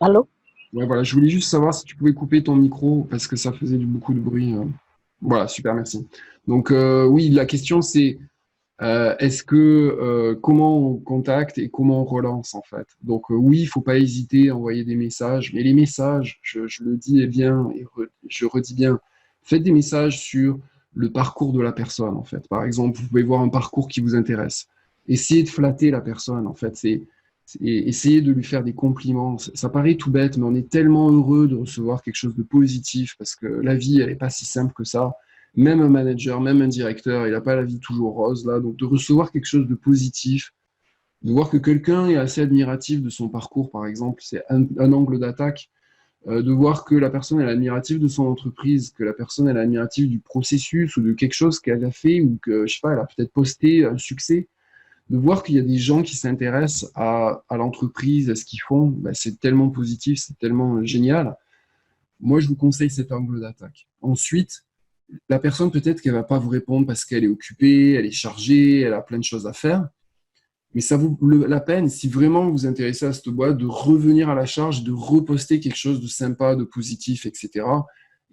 Allô? ouais, voilà, je voulais juste savoir si tu pouvais couper ton micro parce que ça faisait beaucoup de bruit. Voilà, super, merci. Donc oui, la question c'est est-ce que comment on contacte et comment on relance en fait. Donc oui, il faut pas hésiter à envoyer des messages, mais les messages, je le dis bien et je redis bien, faites des messages sur le parcours de la personne en fait. Par exemple, vous pouvez voir un parcours qui vous intéresse. Essayez de flatter la personne en fait. Essayez de lui faire des compliments. Ça paraît tout bête, mais on est tellement heureux de recevoir quelque chose de positif parce que la vie, elle n'est pas si simple que ça. Même un manager, même un directeur, il n'a pas la vie toujours rose là. Donc de recevoir quelque chose de positif, de voir que quelqu'un est assez admiratif de son parcours, par exemple, c'est un angle d'attaque. De voir que la personne est admirative de son entreprise, que la personne est admirative du processus ou de quelque chose qu'elle a fait ou que, je sais pas, elle a peut-être posté un succès de voir qu'il y a des gens qui s'intéressent à l'entreprise, à ce qu'ils font, bah, c'est tellement positif, c'est tellement génial. Moi, je vous conseille cet angle d'attaque. Ensuite, la personne, peut-être qu'elle va pas vous répondre parce qu'elle est occupée, elle est chargée, elle a plein de choses à faire. Mais ça vaut la peine, si vraiment vous vous intéressez à cette boîte, de revenir à la charge, de reposter quelque chose de sympa, de positif, etc.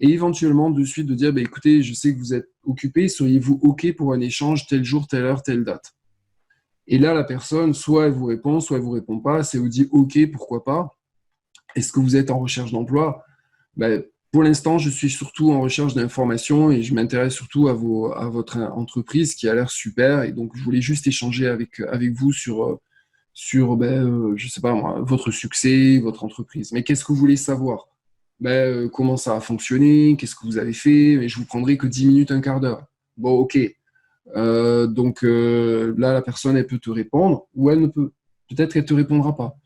Et éventuellement, de suite, de dire, bah, écoutez, je sais que vous êtes occupé, seriez-vous OK pour un échange tel jour, telle heure, telle date? Et là, la personne, soit elle vous répond, soit elle vous répond pas. Si elle vous dit OK, pourquoi pas. Est-ce que vous êtes en recherche d'emploi? Ben, pour l'instant, je suis surtout en recherche d'informations et je m'intéresse surtout à votre entreprise qui a l'air super. Et donc, je voulais juste échanger avec vous sur, je sais pas moi, votre succès, votre entreprise. Mais qu'est-ce que vous voulez savoir? Comment ça a fonctionné? Qu'est-ce que vous avez fait? Mais je vous prendrai que 10 minutes, un quart d'heure. Bon, ok. Donc là, la personne, elle peut te répondre ou elle ne peut. Peut-être qu'elle te répondra pas.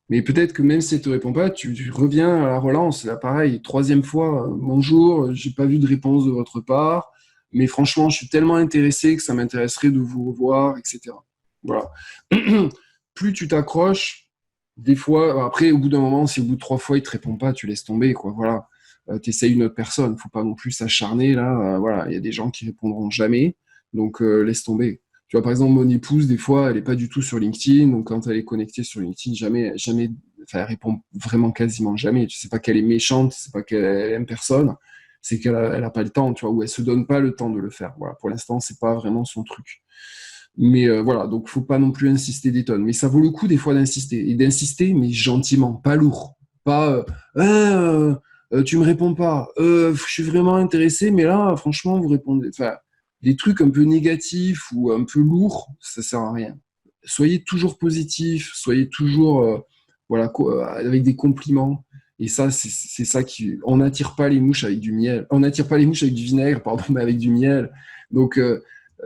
Mais peut-être que même si elle te répond pas, tu reviens à la relance. Là, pareil, troisième fois, bonjour, j'ai pas vu de réponse de votre part, mais franchement, je suis tellement intéressé que ça m'intéresserait de vous revoir, etc. Voilà. Plus tu t'accroches, des fois, après, au bout d'un moment, si au bout de 3 fois, il te répond pas, tu laisses tomber, quoi. Voilà. T'essayes une autre personne. Faut pas non plus s'acharner, là. Voilà. Il y a des gens qui répondront jamais. Donc, laisse tomber. Tu vois, par exemple, mon épouse, des fois, elle n'est pas du tout sur LinkedIn. Donc, quand elle est connectée sur LinkedIn, jamais, enfin, elle répond vraiment quasiment jamais. Tu sais pas qu'elle est méchante, c'est pas qu'elle aime personne, c'est qu'elle a pas le temps, tu vois, ou elle se donne pas le temps de le faire. Voilà, pour l'instant, c'est pas vraiment son truc. Mais voilà, donc faut pas non plus insister des tonnes. Mais ça vaut le coup des fois d'insister. Et d'insister, mais gentiment, pas lourd. Pas tu me réponds pas. Je suis vraiment intéressé, mais là, franchement, vous répondez. Enfin, des trucs un peu négatifs ou un peu lourds, ça sert à rien. Soyez toujours positif, soyez toujours avec des compliments. Et ça, c'est ça qui. On n'attire pas les mouches avec du miel. On n'attire pas les mouches avec du vinaigre, pardon, mais avec du miel. Donc,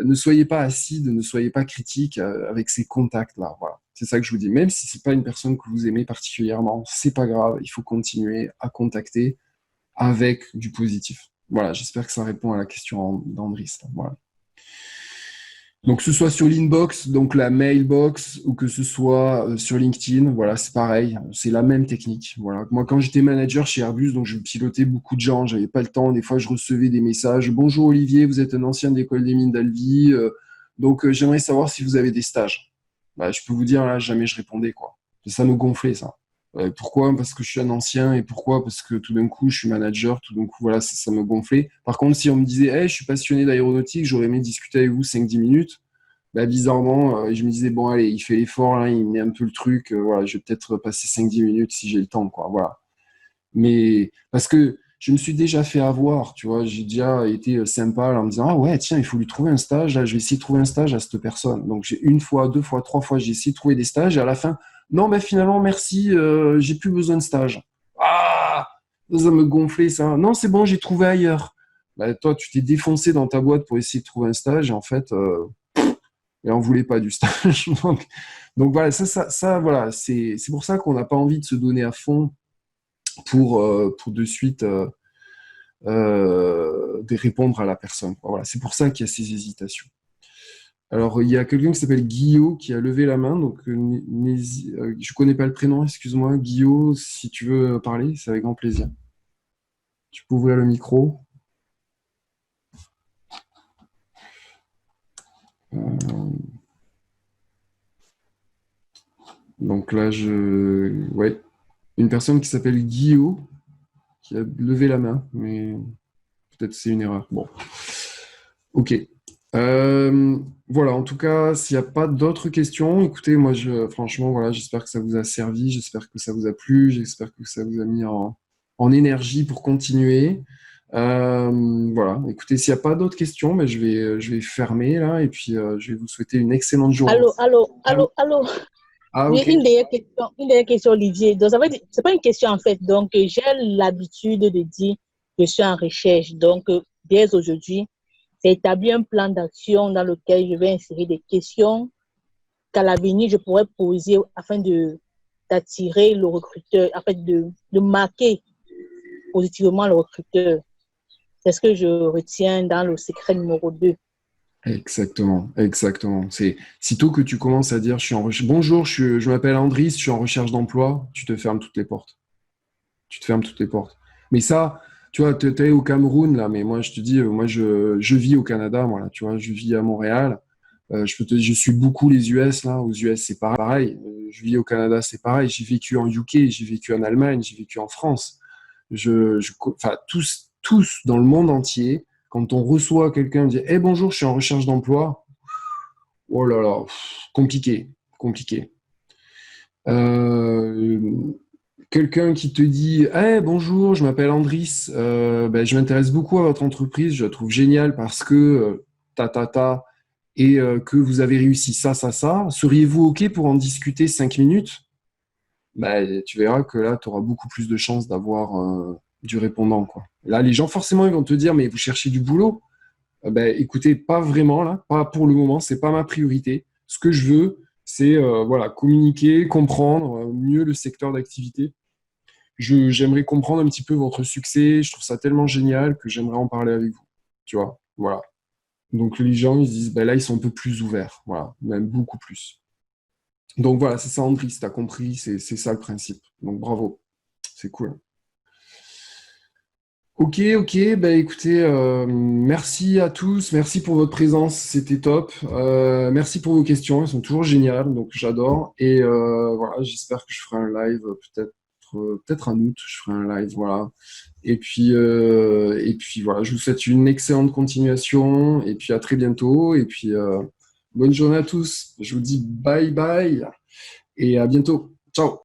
ne soyez pas acide, ne soyez pas critique avec ces contacts-là. Voilà. C'est ça que je vous dis. Même si c'est pas une personne que vous aimez particulièrement, c'est pas grave. Il faut continuer à contacter avec du positif. Voilà. J'espère que ça répond à la question d'Andris. Voilà. Donc, que ce soit sur l'inbox, donc la mailbox, ou que ce soit sur LinkedIn, voilà, c'est pareil, c'est la même technique. Voilà. Moi, quand j'étais manager chez Airbus, donc je pilotais beaucoup de gens, j'avais pas le temps. Des fois, je recevais des messages. Bonjour Olivier, vous êtes un ancien de l'école des mines d'Albi, donc j'aimerais savoir si vous avez des stages. Je peux vous dire là, jamais je répondais quoi. Ça me gonflait ça. Pourquoi? Parce que je suis un ancien et pourquoi? Parce que tout d'un coup, je suis manager, tout d'un coup, voilà, ça me gonflait. Par contre, si on me disait, hey, je suis passionné d'aéronautique, j'aurais aimé discuter avec vous 5-10 minutes, bizarrement, je me disais, bon, allez, il fait l'effort, là, il met un peu le truc, voilà, je vais peut-être passer 5-10 minutes si j'ai le temps, quoi, voilà. Mais parce que je me suis déjà fait avoir, tu vois, j'ai déjà été sympa en me disant, ah ouais, tiens, il faut lui trouver un stage, là, je vais essayer de trouver un stage à cette personne. Donc, j'ai une fois, 2 fois, 3 fois, j'ai essayé de trouver des stages, et à la fin, non, mais finalement, merci, j'ai plus besoin de stage. Ah, ça me gonflait, ça. Non, c'est bon, j'ai trouvé ailleurs. Toi, tu t'es défoncé dans ta boîte pour essayer de trouver un stage, et en fait, et on voulait pas du stage. Donc voilà, voilà, c'est pour ça qu'on n'a pas envie de se donner à fond pour de suite de répondre à la personne. Voilà, c'est pour ça qu'il y a ces hésitations. Alors, il y a quelqu'un qui s'appelle Guillaume qui a levé la main, donc je connais pas le prénom, excuse-moi. Guillaume, si tu veux parler, c'est avec grand plaisir. Tu peux ouvrir le micro. Donc là, ouais, une personne qui s'appelle Guillaume qui a levé la main, mais peut-être c'est une erreur. Bon, ok. Voilà, en tout cas, s'il n'y a pas d'autres questions, écoutez, moi, franchement, voilà, j'espère que ça vous a servi, j'espère que ça vous a plu, j'espère que ça vous a mis en énergie pour continuer. Voilà, écoutez, s'il n'y a pas d'autres questions, je vais fermer là et puis je vais vous souhaiter une excellente journée. Allô. Ah, Oui, ok. une dernière question, Olivier. Donc, ça veut dire, c'est pas une question en fait. Donc, j'ai l'habitude de dire que je suis en recherche. Donc, dès aujourd'hui, j'ai établi un plan d'action dans lequel je vais insérer des questions qu'à l'avenir, je pourrais poser afin d'attirer le recruteur, afin de marquer positivement le recruteur. C'est ce que je retiens dans le secret numéro 2. Exactement, exactement. C'est sitôt que tu commences à dire je suis en recherche. Bonjour, je m'appelle Andris, je suis en recherche d'emploi, tu te fermes toutes les portes. Tu te fermes toutes les portes. Mais ça, tu vois, tu es au Cameroun là, mais moi je te dis, moi je vis au Canada, moi là, tu vois, je vis à Montréal. Je suis beaucoup les US là. Aux US c'est pareil. Je vis au Canada, c'est pareil. J'ai vécu en UK, j'ai vécu en Allemagne, j'ai vécu en France. Enfin tous dans le monde entier. Quand on reçoit quelqu'un qui dit hey, bonjour, je suis en recherche d'emploi, oh là là, compliqué, compliqué. Quelqu'un qui te dit hey, bonjour, je m'appelle Andris, je m'intéresse beaucoup à votre entreprise, je la trouve géniale parce que ta. et que vous avez réussi ça, ça, ça. Seriez-vous OK pour en discuter 5 minutes? Bah, tu verras que là, tu auras beaucoup plus de chances d'avoir du répondant, quoi. Là, les gens, forcément, ils vont te dire, mais vous cherchez du boulot? Ben, écoutez, pas vraiment, là, pas pour le moment, c'est pas ma priorité. Ce que je veux, c'est voilà, communiquer, comprendre mieux le secteur d'activité. J'aimerais comprendre un petit peu votre succès. Je trouve ça tellement génial que j'aimerais en parler avec vous. Tu vois, voilà. Donc les gens, ils se disent, ben là, ils sont un peu plus ouverts. Voilà, même beaucoup plus. Donc voilà, c'est ça, Andri, si tu as compris, c'est ça le principe. Donc bravo, c'est cool. Ok, ok, bah écoutez, merci à tous, merci pour votre présence, c'était top. Merci pour vos questions, elles sont toujours géniales, donc j'adore. Et voilà, j'espère que je ferai un live, peut-être en août, je ferai un live, voilà. Et puis voilà, je vous souhaite une excellente continuation, et puis à très bientôt. Et puis bonne journée à tous. Je vous dis bye bye et à bientôt. Ciao.